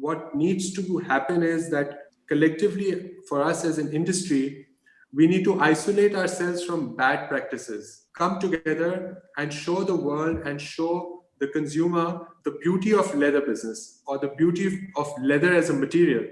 what needs to happen is that collectively, for us as an industry, we need to isolate ourselves from bad practices, come together and show the world and show the consumer the beauty of leather business or the beauty of leather as a material.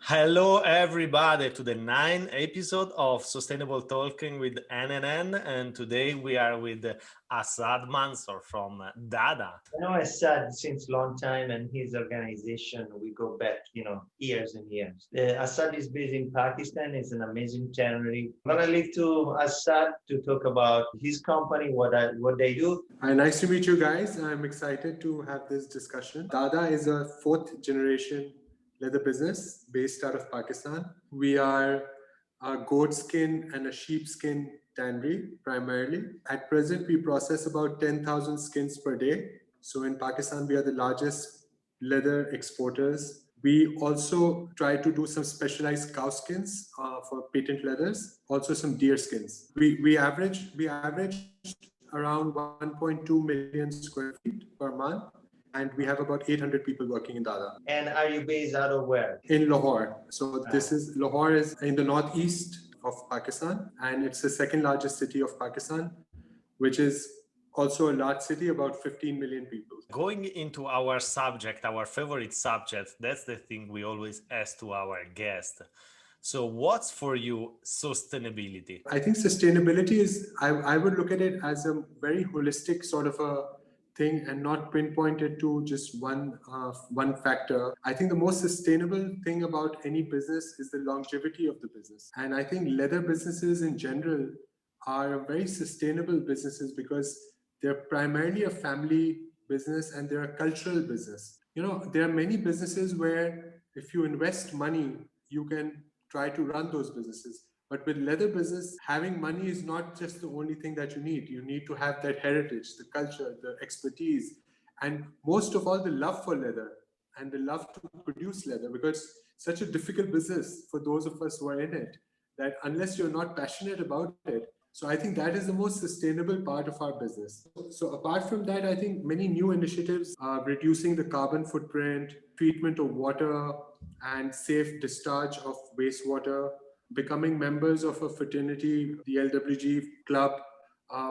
Hello everybody to the 9th episode of Sustainable Talking with NNN, and today we are with Asad Mansoor from DADA. I know Asad since long time, and his organization, we go back, years and years. Asad is based in Pakistan. It's an amazing tannery. I'm gonna leave to Asad to talk about his company, what they do. Hi, nice to meet you guys. I'm excited to have this discussion. DADA is a fourth generation leather business based out of Pakistan. We are a goat skin and a sheepskin tannery primarily. At present, we process about 10,000 skins per day. So in Pakistan, we are the largest leather exporters. We also try to do some specialized cow skins for patent leathers, also some deer skins. We average around 1.2 million square feet per month. And we have about 800 people working in DADA. And are you based out of where? In Lahore. So Lahore is in the northeast of Pakistan, and it's the second largest city of Pakistan, which is also a large city, about 15 million people. Going into our subject, our favorite subject, that's the thing we always ask to our guests. So what's for you sustainability? I think sustainability is, I would look at it as a very holistic sort of a thing and not pinpointed to just one factor. I think the most sustainable thing about any business is the longevity of the business. And I think leather businesses in general are very sustainable businesses because they're primarily a family business and they're a cultural business. There are many businesses where if you invest money, you can try to run those businesses. But with leather business, having money is not just the only thing that you need. You need to have that heritage, the culture, the expertise, and most of all, the love for leather and the love to produce leather, because it's such a difficult business for those of us who are in it, that unless you're not passionate about it. So I think that is the most sustainable part of our business. So apart from that, I think many new initiatives are reducing the carbon footprint, treatment of water, and safe discharge of wastewater, becoming members of a fraternity, the LWG club,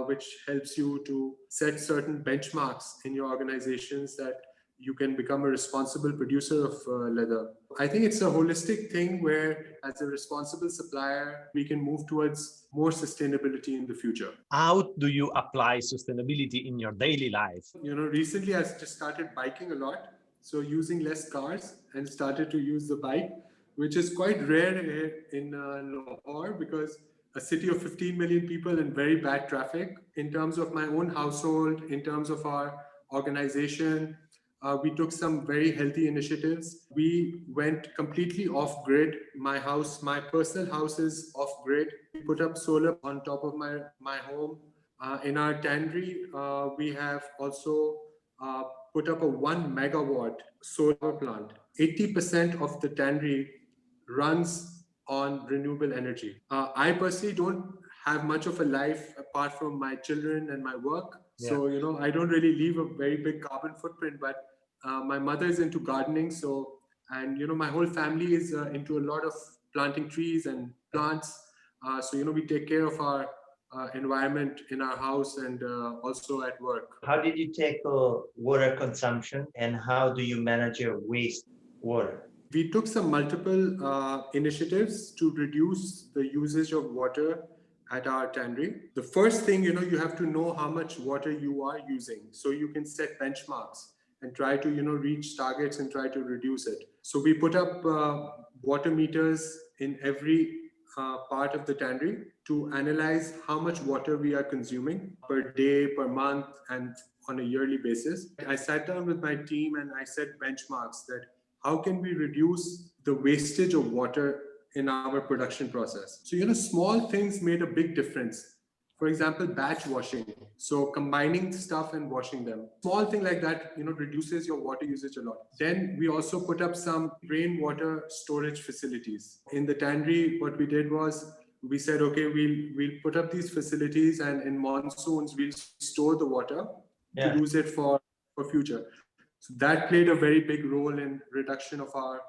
which helps you to set certain benchmarks in your organizations that you can become a responsible producer of leather. I think it's a holistic thing where, as a responsible supplier, we can move towards more sustainability in the future. How do you apply sustainability in your daily life? Recently I just started biking a lot. So using less cars and started to use the bike, which is quite rare in Lahore because a city of 15 million people and very bad traffic. In terms of my own household, in terms of our organization, we took some very healthy initiatives. We went completely off grid. My personal house is off grid. We put up solar on top of my home. In our tannery, we have also put up a 1 megawatt solar plant. 80% of the tannery runs on renewable energy. I personally don't have much of a life apart from my children and my work. Yeah. So, I don't really leave a very big carbon footprint, but my mother is into gardening. And my whole family is into a lot of planting trees and plants. So, we take care of our environment in our house and also at work. How did you tackle water consumption and how do you manage your waste water? We took some multiple initiatives to reduce the usage of water at our tannery. The first thing, you have to know how much water you are using. So you can set benchmarks and try to, reach targets and try to reduce it. So we put up water meters in every part of the tannery to analyze how much water we are consuming per day, per month, and on a yearly basis. I sat down with my team and I set benchmarks that how can we reduce the wastage of water in our production process? So, small things made a big difference. For example, batch washing. So combining stuff and washing them. Small thing like that, reduces your water usage a lot. Then we also put up some rainwater storage facilities. In the tannery, what we did was we said, okay, we'll put up these facilities, and in monsoons we'll store the water to use it for future. So that played a very big role in reduction of our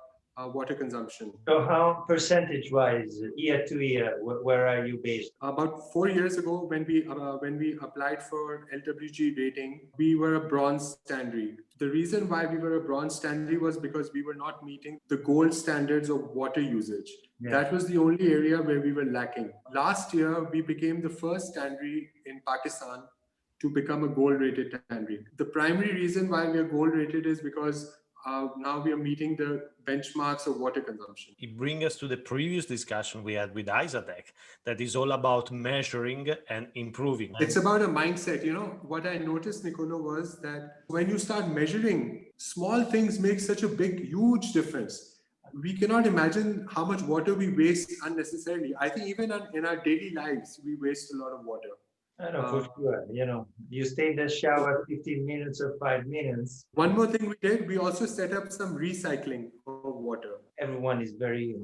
water consumption. So how percentage-wise, year to year, where are you based? About 4 years ago, when we applied for LWG rating, we were a bronze tannery. The reason why we were a bronze tannery was because we were not meeting the gold standards of water usage. That was the only area where we were lacking. Last year, we became the first tannery in Pakistan to become a gold-rated tannery. The primary reason why we are gold-rated is because now we are meeting the benchmarks of water consumption. It brings us to the previous discussion we had with Isatec, that is all about measuring and improving. It's about a mindset. What I noticed, Nicolo, was that when you start measuring, small things make such a huge difference. We cannot imagine how much water we waste unnecessarily. I think even in our daily lives, we waste a lot of water. I know, for sure. You stay in the shower 15 minutes or 5 minutes. One more thing we did, we also set up some recycling of water. Everyone is very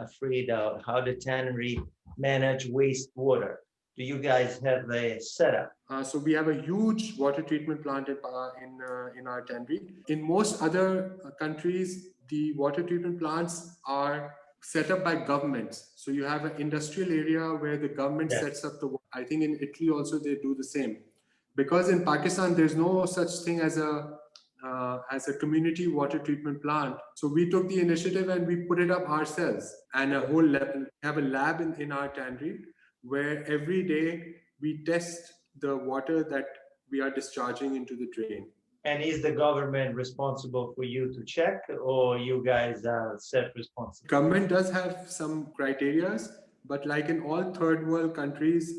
afraid of how the tannery manage wastewater. Do you guys have a setup? So we have a huge water treatment plant in our tannery. In most other countries, the water treatment plants are set up by governments. So you have an industrial area where the government sets up the. I think in Italy also they do the same, because in Pakistan there's no such thing as a community water treatment plant. So we took the initiative and we put it up ourselves, and we have a lab in our tannery where every day we test the water that we are discharging into the drain. And is the government responsible for you to check, or you guys are self-responsible? Government does have some criterias, but like in all third world countries,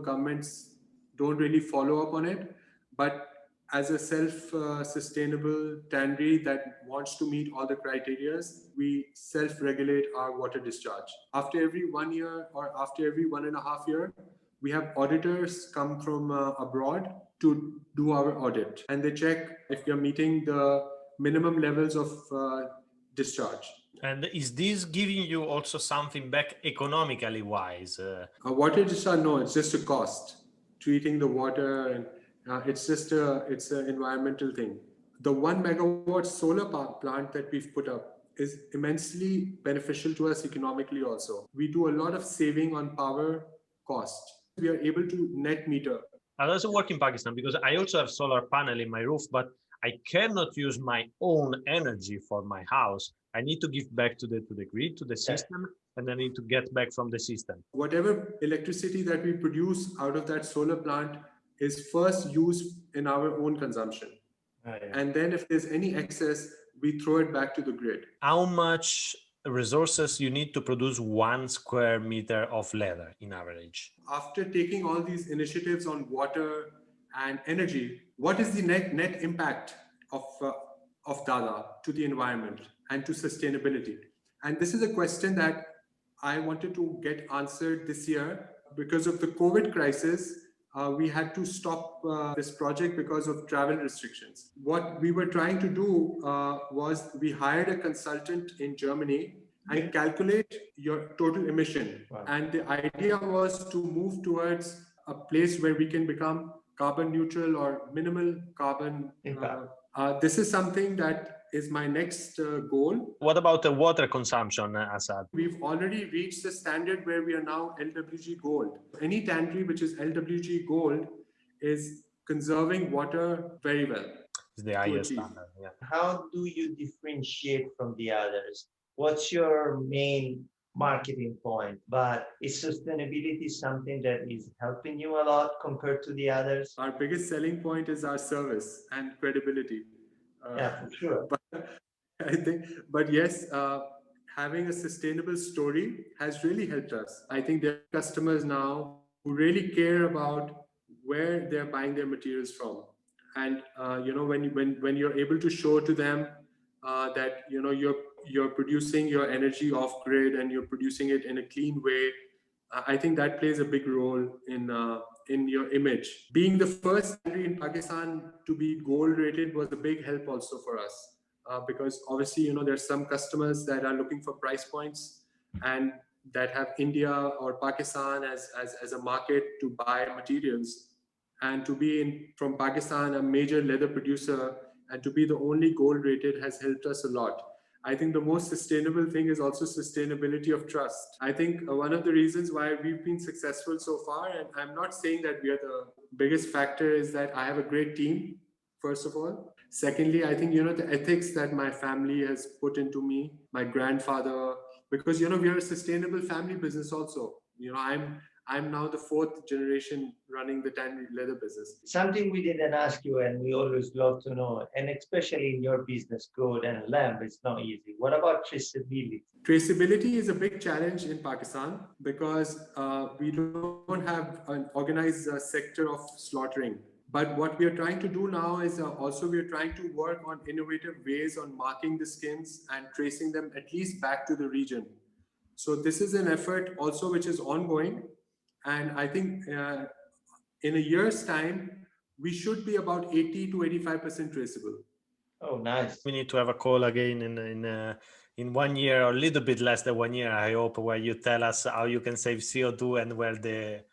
governments don't really follow up on it. But as a self-sustainable tannery that wants to meet all the criterias, we self-regulate our water discharge. After every 1 year or after every 1.5 years, we have auditors come from abroad to do our audit, and they check if we are meeting the minimum levels of discharge. And is this giving you also something back economically wise? Water discharge, no, it's just a cost. Treating the water, and it's an environmental thing. The 1 megawatt solar power plant that we've put up is immensely beneficial to us economically also. We do a lot of saving on power cost. We are able to net meter. I also work in Pakistan because I also have solar panel in my roof, but I cannot use my own energy for my house. I need to give back to the grid, to the system, and I need to get back from the system. Whatever electricity that we produce out of that solar plant is first used in our own consumption. And then if there's any excess, we throw it back to the grid. How much resources you need to produce 1 square meter of leather in average? After taking all these initiatives on water and energy, what is the net impact of DADA to the environment and to sustainability? And this is a question that I wanted to get answered this year. Because of the COVID crisis, we had to stop this project because of travel restrictions. What we were trying to do was we hired a consultant in Germany and calculate your total emission. Wow. And the idea was to move towards a place where we can become carbon neutral or minimal carbon impact. This is something that is my next goal. What about the water consumption, Asad? We've already reached the standard where we are now LWG Gold. Any tannery which is LWG Gold is conserving water very well. It's the highest standard. Yeah. How do you differentiate from the others? What's your main marketing point? But is sustainability something that is helping you a lot compared to the others? Our biggest selling point is our service and credibility. Yeah, for sure. But yes, having a sustainable story has really helped us. I think there are customers now who really care about where they're buying their materials from. And when you're able to show to them that you're producing your energy off grid and you're producing it in a clean way, I think that plays a big role in your image. Being the first country in Pakistan to be gold rated was a big help also for us, because obviously there's some customers that are looking for price points, and that have India or Pakistan as a market to buy materials, and to be from Pakistan, a major leather producer, and to be the only gold rated has helped us a lot. I think the most sustainable thing is also sustainability of trust. I think one of the reasons why we've been successful so far, and I'm not saying that we are the biggest factor, is that I have a great team, first of all. Secondly, I think, the ethics that my family has put into me, my grandfather, because, we are a sustainable family business also. I'm now the fourth generation running the tannery leather business. Something we didn't ask you, and we always love to know, and especially in your business, gold and lamb, it's not easy. What about traceability? Traceability is a big challenge in Pakistan because we don't have an organized sector of slaughtering. But what we are trying to do now is also we are trying to work on innovative ways on marking the skins and tracing them at least back to the region. So this is an effort also which is ongoing. And I think in a year's time, we should be about 80 to 85% traceable. Oh, nice. We need to have a call again in 1 year, or a little bit less than 1 year, I hope, where you tell us how you can save CO2 and where the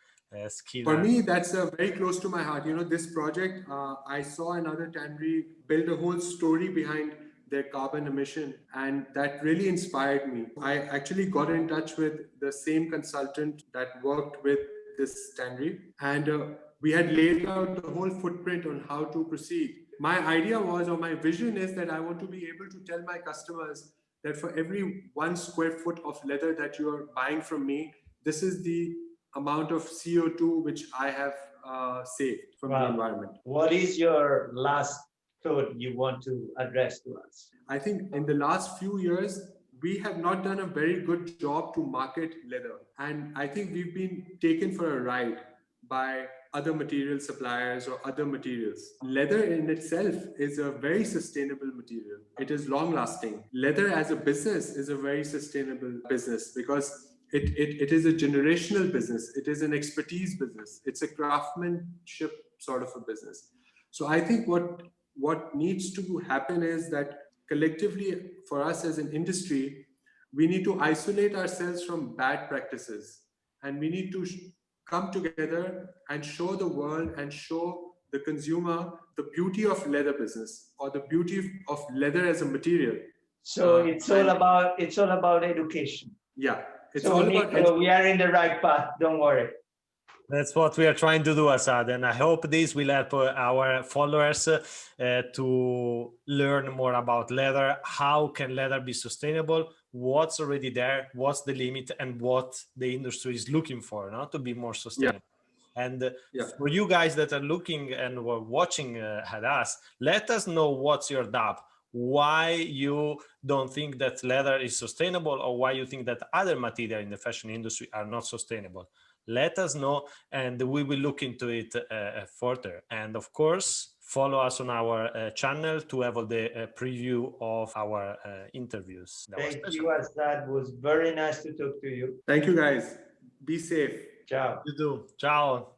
skill. For me, that's very close to my heart. This project, I saw another tannery build a whole story behind their carbon emission, and that really inspired me. I actually got in touch with the same consultant that worked with this tannery, and we had laid out the whole footprint on how to proceed. My idea was, or my vision is, that I want to be able to tell my customers that for every 1 square foot of leather that you are buying from me, this is the amount of CO2 which I have saved from the environment. What is your last thought you want to address to us? I think in the last few years, we have not done a very good job to market leather. And I think we've been taken for a ride by other material suppliers or other materials. Leather in itself is a very sustainable material. It is long lasting. Leather as a business is a very sustainable business because it is a generational business. It is an expertise business. It's a craftsmanship sort of a business. So I think what needs to happen is that collectively for us as an industry, we need to isolate ourselves from bad practices, and we need to come together and show the world and show the consumer the beauty of leather business or the beauty of leather as a material. So it's all about education. Yeah. It's so all about we are in the right path. Don't worry. That's what we are trying to do, Asad, and I hope this will help our followers to learn more about leather. How can leather be sustainable? What's already there? What's the limit? And what the industry is looking for, to be more sustainable. Yeah. And for you guys that are looking and were watching at us, let us know what's your doubt. Why you don't think that leather is sustainable, or why you think that other material in the fashion industry are not sustainable. Let us know, and we will look into it further. And of course, follow us on our channel to have all the preview of our interviews. Thank you, Asad. It was very nice to talk to you. Thank you, guys. Be safe. Ciao. You too. Ciao.